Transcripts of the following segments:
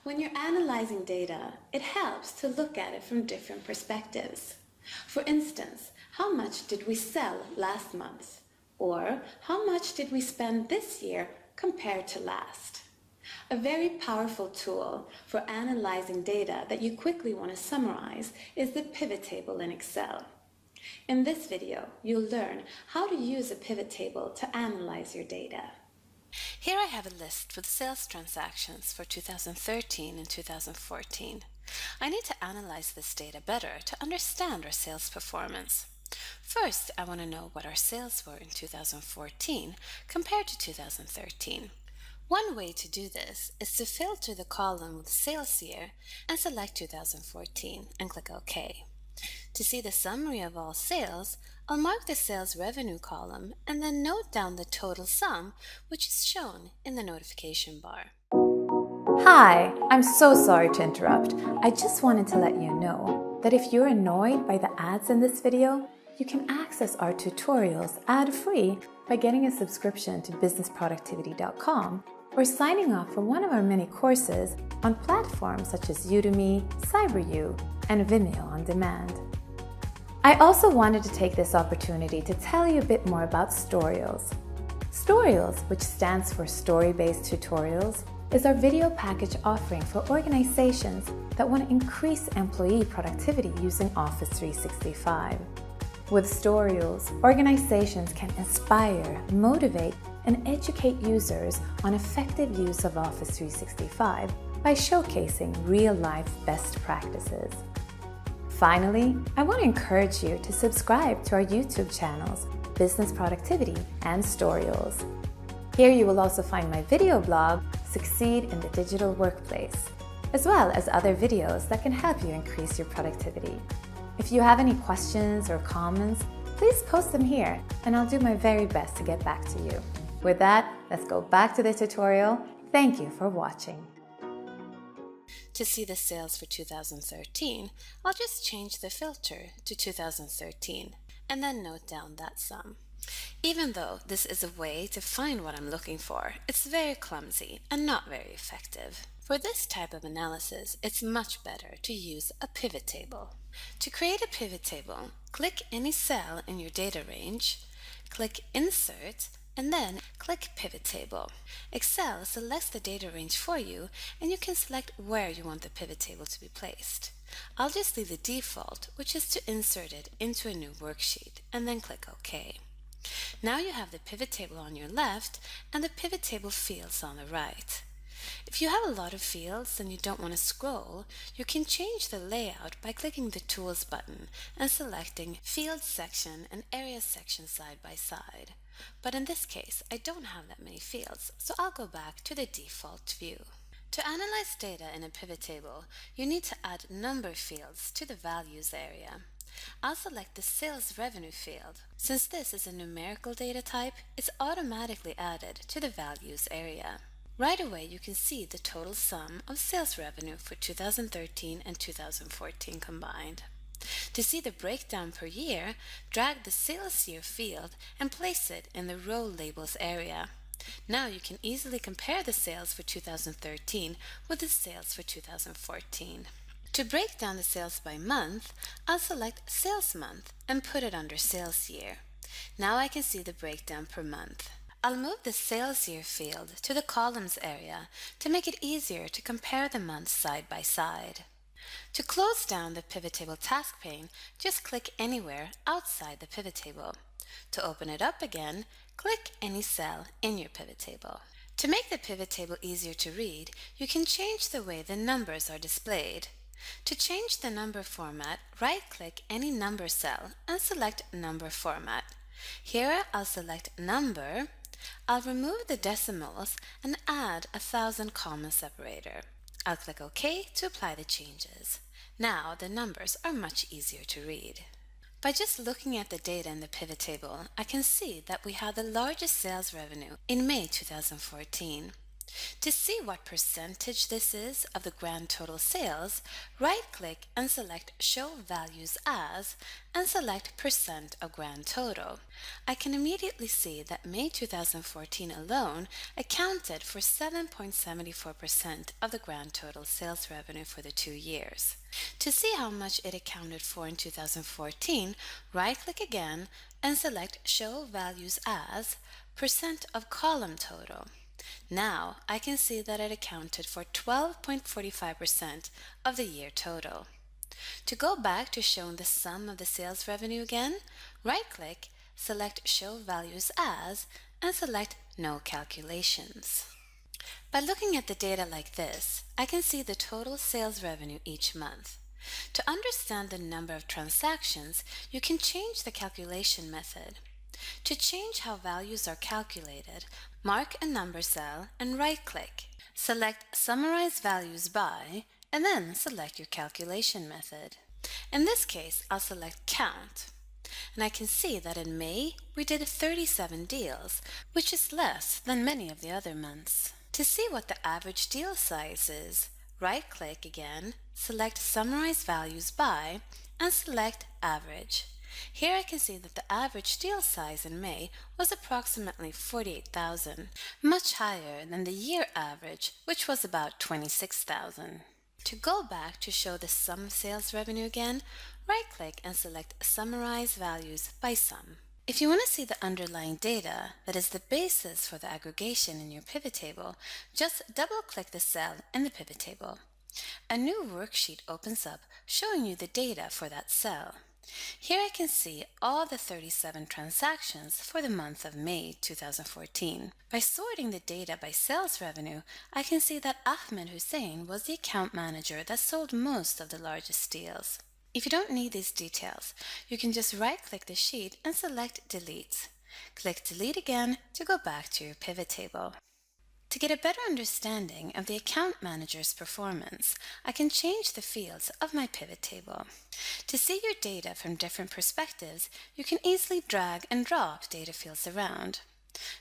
When you're analyzing data, it helps to look at it from different perspectives. For instance, how much did we sell last month? Or how much did we spend this year compared to last? A very powerful tool for analyzing data that you quickly want to summarize is the pivot table in Excel. In this video, you'll learn how to use a pivot table to analyze your data. Here I have a list with sales transactions for 2013 and 2014. I need to analyze this data better to understand our sales performance. First, I want to know what our sales were in 2014 compared to 2013. One way to do this is to filter the column with sales year and select 2014 and click OK. To see the summary of all sales, I'll mark the sales revenue column and then note down the total sum, which is shown in the notification bar. Hi, I'm so sorry to interrupt. I just wanted to let you know that if you're annoyed by the ads in this video, you can access our tutorials ad-free by getting a subscription to businessproductivity.com or signing up for one of our many courses on platforms such as Udemy, CyberU, and Vimeo on demand. I also wanted to take this opportunity to tell you a bit more about Storyals. Storyals, which stands for Story-Based Tutorials, is our video package offering for organizations that want to increase employee productivity using Office 365. With Storyals, organizations can inspire, motivate, and educate users on effective use of Office 365 by showcasing real-life best practices. Finally, I want to encourage you to subscribe to our YouTube channels, Business Productivity and Storyals. Here you will also find my video blog, Succeed in the Digital Workplace, as well as other videos that can help you increase your productivity. If you have any questions or comments, please post them here and I'll do my very best to get back to you. With that, let's go back to the tutorial. Thank you for watching. To see the sales for 2013, I'll just change the filter to 2013 and then note down that sum. Even though this is a way to find what I'm looking for, it's very clumsy and not very effective. For this type of analysis, it's much better to use a pivot table. To create a pivot table, click any cell in your data range, click Insert, and then click Pivot Table. Excel selects the data range for you, and you can select where you want the pivot table to be placed. I'll just leave the default, which is to insert it into a new worksheet, and then click OK. Now you have the pivot table on your left and the pivot table fields on the right. If you have a lot of fields and you don't want to scroll, you can change the layout by clicking the Tools button and selecting Field Section and Area Section side by side. But in this case, I don't have that many fields, so I'll go back to the default view. To analyze data in a pivot table, you need to add number fields to the Values area. I'll select the Sales Revenue field. Since this is a numerical data type, it's automatically added to the Values area. Right away, you can see the total sum of sales revenue for 2013 and 2014 combined. To see the breakdown per year, drag the Sales Year field and place it in the Row Labels area. Now you can easily compare the sales for 2013 with the sales for 2014. To break down the sales by month, I'll select Sales Month and put it under Sales Year. Now I can see the breakdown per month. I'll move the Sales Year field to the Columns area to make it easier to compare the months side by side. To close down the Pivot Table task pane, just click anywhere outside the Pivot Table. To open it up again, click any cell in your Pivot Table. To make the Pivot Table easier to read, you can change the way the numbers are displayed. To change the number format, right-click any number cell and select Number Format. Here I'll select Number. I'll remove the decimals and add a 1,000 comma separator. I'll click OK to apply the changes. Now the numbers are much easier to read. By just looking at the data in the pivot table, I can see that we had the largest sales revenue in May 2014. To see what percentage this is of the grand total sales, right-click and select Show Values As and select Percent of Grand Total. I can immediately see that May 2014 alone accounted for 7.74% of the grand total sales revenue for the 2 years. To see how much it accounted for in 2014, right-click again and select Show Values As Percent of Column Total. Now I can see that it accounted for 12.45% of the year total. To go back to showing the sum of the sales revenue again, right-click, select Show Values As, and select No Calculations. By looking at the data like this, I can see the total sales revenue each month. To understand the number of transactions, you can change the calculation method. To change how values are calculated, mark a number cell and right-click. Select Summarize Values By, and then select your calculation method. In this case, I'll select Count. And I can see that in May, we did 37 deals, which is less than many of the other months. To see what the average deal size is, right-click again, select Summarize Values By, and select Average. Here I can see that the average deal size in May was approximately 48,000, much higher than the year average, which was about 26,000. To go back to show the sum of sales revenue again, right-click and select Summarize Values by Sum. If you want to see the underlying data that is the basis for the aggregation in your pivot table, just double-click the cell in the pivot table. A new worksheet opens up showing you the data for that cell. Here I can see all the 37 transactions for the month of May 2014. By sorting the data by sales revenue, I can see that Ahmed Hussein was the account manager that sold most of the largest deals. If you don't need these details, you can just right-click the sheet and select Delete. Click Delete again to go back to your pivot table. To get a better understanding of the account manager's performance, I can change the fields of my pivot table. To see your data from different perspectives, you can easily drag and drop data fields around.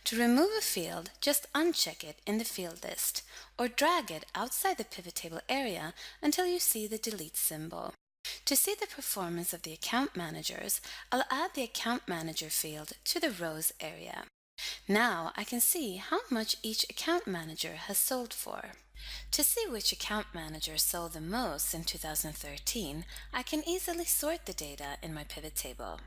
To remove a field, just uncheck it in the field list, or drag it outside the pivot table area until you see the delete symbol. To see the performance of the account managers, I'll add the account manager field to the rows area. Now I can see how much each account manager has sold for. To see which account manager sold the most in 2013, I can easily sort the data in my pivot table.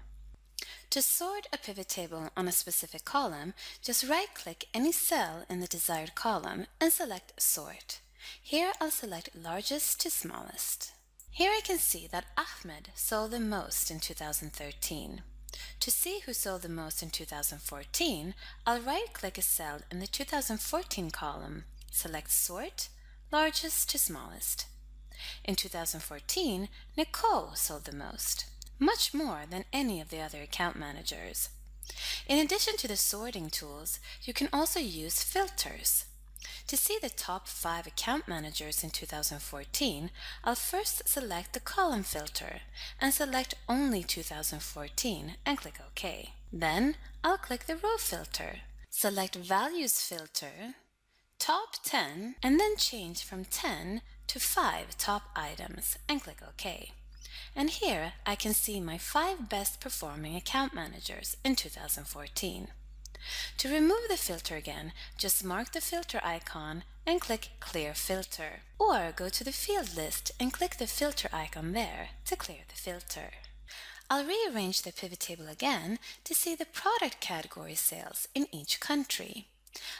To sort a pivot table on a specific column, just right-click any cell in the desired column and select Sort. Here I'll select Largest to Smallest. Here I can see that Ahmed sold the most in 2013. To see who sold the most in 2014, I'll right-click a cell in the 2014 column, select Sort, Largest to Smallest. In 2014, Nicole sold the most, much more than any of the other account managers. In addition to the sorting tools, you can also use filters. To see the top 5 account managers in 2014, I'll first select the column filter and select only 2014 and click OK. Then I'll click the row filter, select Values filter, Top 10, and then change from 10 to 5 top items and click OK. And here I can see my 5 best performing account managers in 2014. To remove the filter again, just mark the filter icon and click Clear Filter, or go to the field list and click the filter icon there to clear the filter. I'll rearrange the pivot table again to see the product category sales in each country.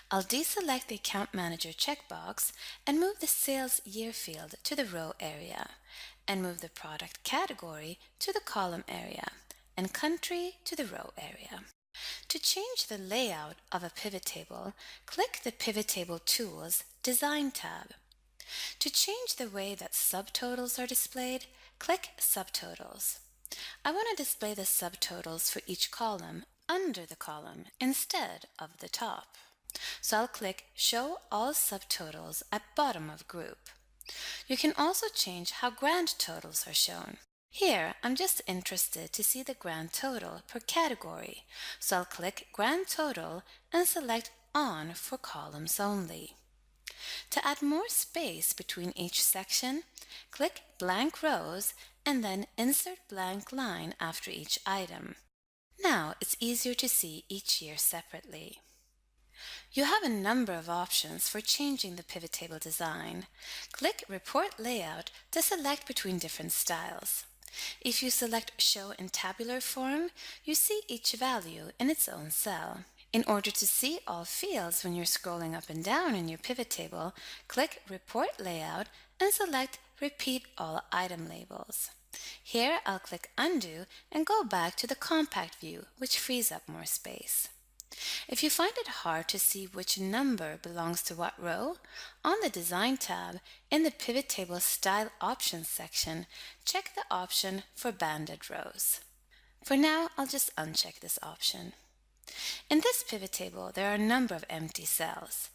I'll deselect the Account Manager checkbox and move the Sales Year field to the row area, and move the product category to the column area, and country to the row area. To change the layout of a pivot table, click the Pivot Table Tools Design tab. To change the way that subtotals are displayed, click Subtotals. I want to display the subtotals for each column under the column instead of the top. So I'll click Show All Subtotals at bottom of group. You can also change how grand totals are shown. Here, I'm just interested to see the grand total per category, so I'll click Grand Total and select On for columns only. To add more space between each section, click Blank Rows and then Insert Blank Line after each item. Now it's easier to see each year separately. You have a number of options for changing the pivot table design. Click Report Layout to select between different styles. If you select Show in tabular form, you see each value in its own cell. In order to see all fields when you're scrolling up and down in your pivot table, click Report Layout and select Repeat All Item Labels. Here I'll click Undo and go back to the compact view, which frees up more space. If you find it hard to see which number belongs to what row, on the Design tab in the Pivot Table Style Options section, check the option for banded rows. For now, I'll just uncheck this option. In this pivot table, there are a number of empty cells.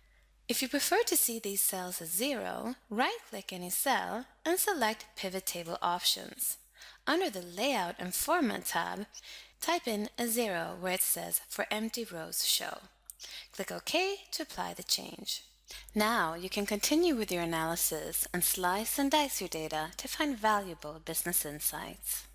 If you prefer to see these cells as 0, right-click any cell and select Pivot Table Options. Under the Layout and Format tab, type in a 0 where it says For Empty Rows Show. Click OK to apply the change. Now you can continue with your analysis and slice and dice your data to find valuable business insights.